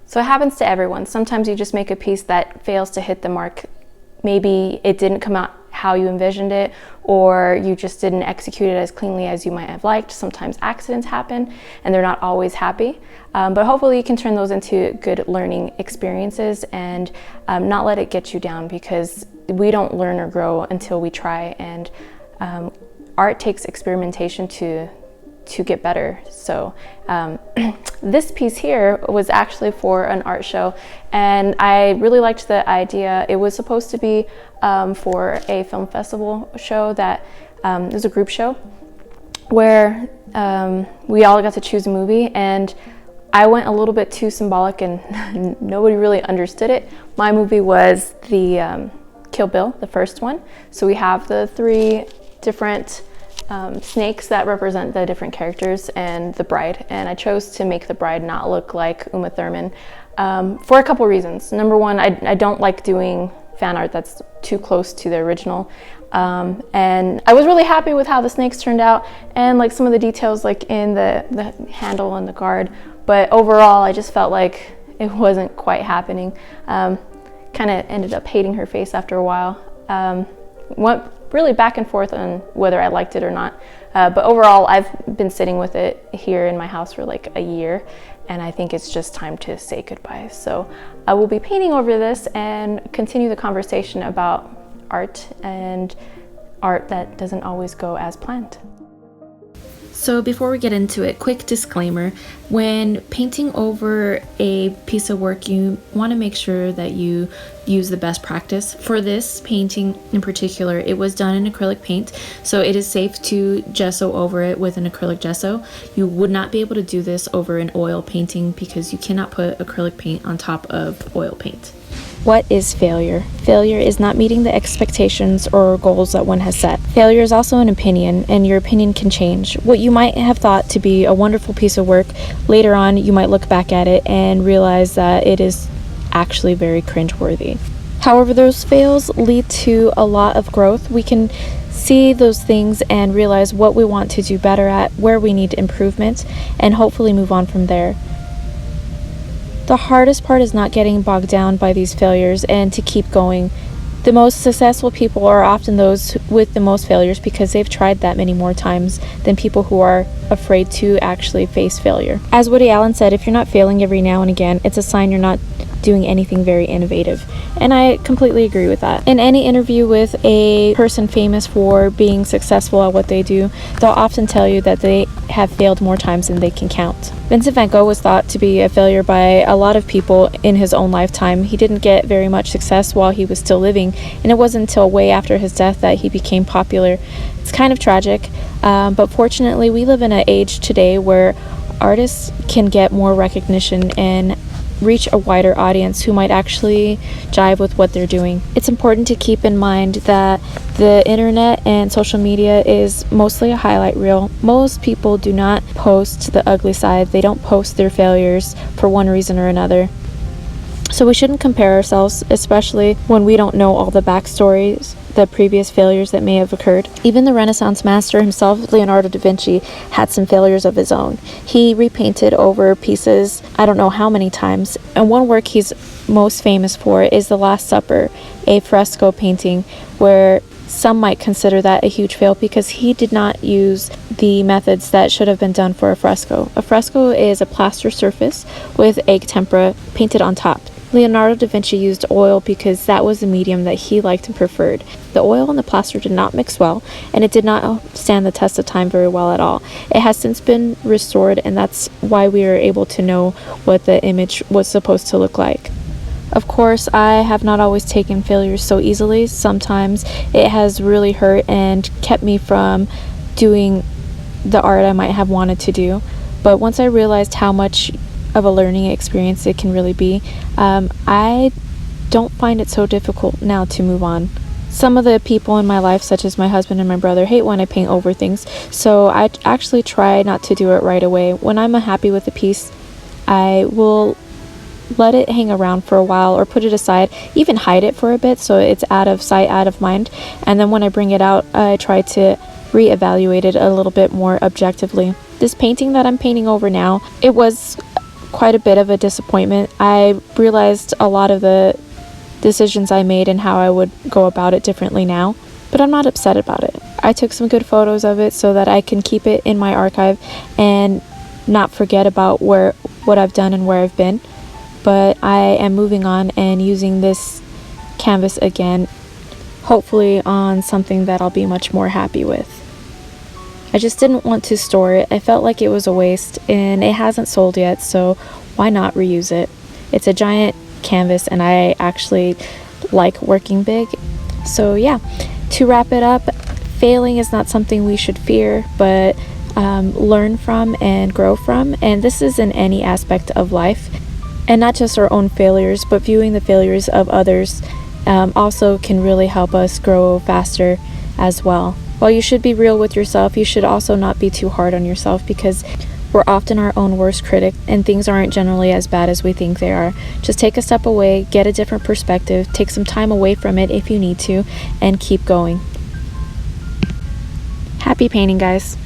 So it happens to everyone. Sometimes you just make a piece that fails to hit the mark. Maybe it didn't come out how you envisioned it, or you just didn't execute it as cleanly as you might have liked. Sometimes accidents happen and they're not always happy, but hopefully you can turn those into good learning experiences and not let it get you down, because we don't learn or grow until we try, and art takes experimentation to get better. So this piece here was actually for an art show, and I really liked the idea. It was supposed to be for a film festival show that it was a group show where we all got to choose a movie, and I went a little bit too symbolic and nobody really understood it. My movie was the Kill Bill, the first one. So we have the 3 different snakes that represent the different characters and the bride, and I chose to make the bride not look like Uma Thurman for a couple reasons. Number one, I don't like doing fan art that's too close to the original, and I was really happy with how the snakes turned out and like some of the details like in the handle and the guard, but overall I just felt like it wasn't quite happening. Kind of ended up hating her face after a while. Went really back and forth on whether I liked it or not, but overall I've been sitting with it here in my house for like a year, and I think it's just time to say goodbye. So I will be painting over this and continue the conversation about art and art that doesn't always go as planned. So before we get into it, quick disclaimer: when painting over a piece of work, you want to make sure that you use the best practice. For this painting in particular, it was done in acrylic paint, so it is safe to gesso over it with an acrylic gesso. You would not be able to do this over an oil painting because you cannot put acrylic paint on top of oil paint. What is failure? Failure is not meeting the expectations or goals that one has set. Failure is also an opinion, and your opinion can change. What you might have thought to be a wonderful piece of work, later on you might look back at it and realize that it is actually very cringeworthy. However, those fails lead to a lot of growth. We can see those things and realize what we want to do better at, where we need improvement, and hopefully move on from there. The hardest part is not getting bogged down by these failures and to keep going. The most successful people are often those with the most failures because they've tried that many more times than people who are afraid to actually face failure. As Woody Allen said, if you're not failing every now and again, it's a sign you're not doing anything very innovative. And I completely agree with that. In any interview with a person famous for being successful at what they do, they'll often tell you that they have failed more times than they can count. Vincent Van Gogh was thought to be a failure by a lot of people in his own lifetime. He didn't get very much success while he was still living, and it wasn't until way after his death that he became popular. It's kind of tragic, but fortunately we live in an age today where artists can get more recognition and reach a wider audience who might actually jive with what they're doing. It's important to keep in mind that the internet and social media is mostly a highlight reel. Most people do not post the ugly side. They don't post their failures for one reason or another. So we shouldn't compare ourselves, especially when we don't know all the backstories, the previous failures that may have occurred. Even the Renaissance master himself, Leonardo Da Vinci, had some failures of his own. He repainted over pieces I don't know how many times, and one work he's most famous for is The Last Supper, a fresco painting where some might consider that a huge fail because he did not use the methods that should have been done for a fresco. A fresco is a plaster surface with egg tempera painted on top. Leonardo da Vinci used oil because that was the medium that he liked and preferred. The oil and the plaster did not mix well, and it did not stand the test of time very well at all. It has since been restored, and that's why we are able to know what the image was supposed to look like. Of course, I have not always taken failures so easily. Sometimes it has really hurt and kept me from doing the art I might have wanted to do. But once I realized how much of a learning experience it can really be, I don't find it so difficult now to move on. Some of the people in my life, such as my husband and my brother, hate when I paint over things, so I actually try not to do it right away. When I'm unhappy with a piece, I will let it hang around for a while or put it aside, even hide it for a bit so it's out of sight, out of mind, and then when I bring it out, I try to reevaluate it a little bit more objectively. This painting that I'm painting over now, it was quite a bit of a disappointment. I realized a lot of the decisions I made and how I would go about it differently now, but I'm not upset about it. I took some good photos of it so that I can keep it in my archive and not forget about what I've done and where I've been. But I am moving on and using this canvas again, hopefully on something that I'll be much more happy with. I just didn't want to store it. I felt like it was a waste, and it hasn't sold yet, so why not reuse it? It's a giant canvas and I actually like working big. So yeah, to wrap it up, failing is not something we should fear, but learn from and grow from. And this is in any aspect of life, and not just our own failures, but viewing the failures of others also can really help us grow faster as well. While you should be real with yourself, you should also not be too hard on yourself, because we're often our own worst critic and things aren't generally as bad as we think they are. Just take a step away, get a different perspective, take some time away from it if you need to, and keep going. Happy painting, guys.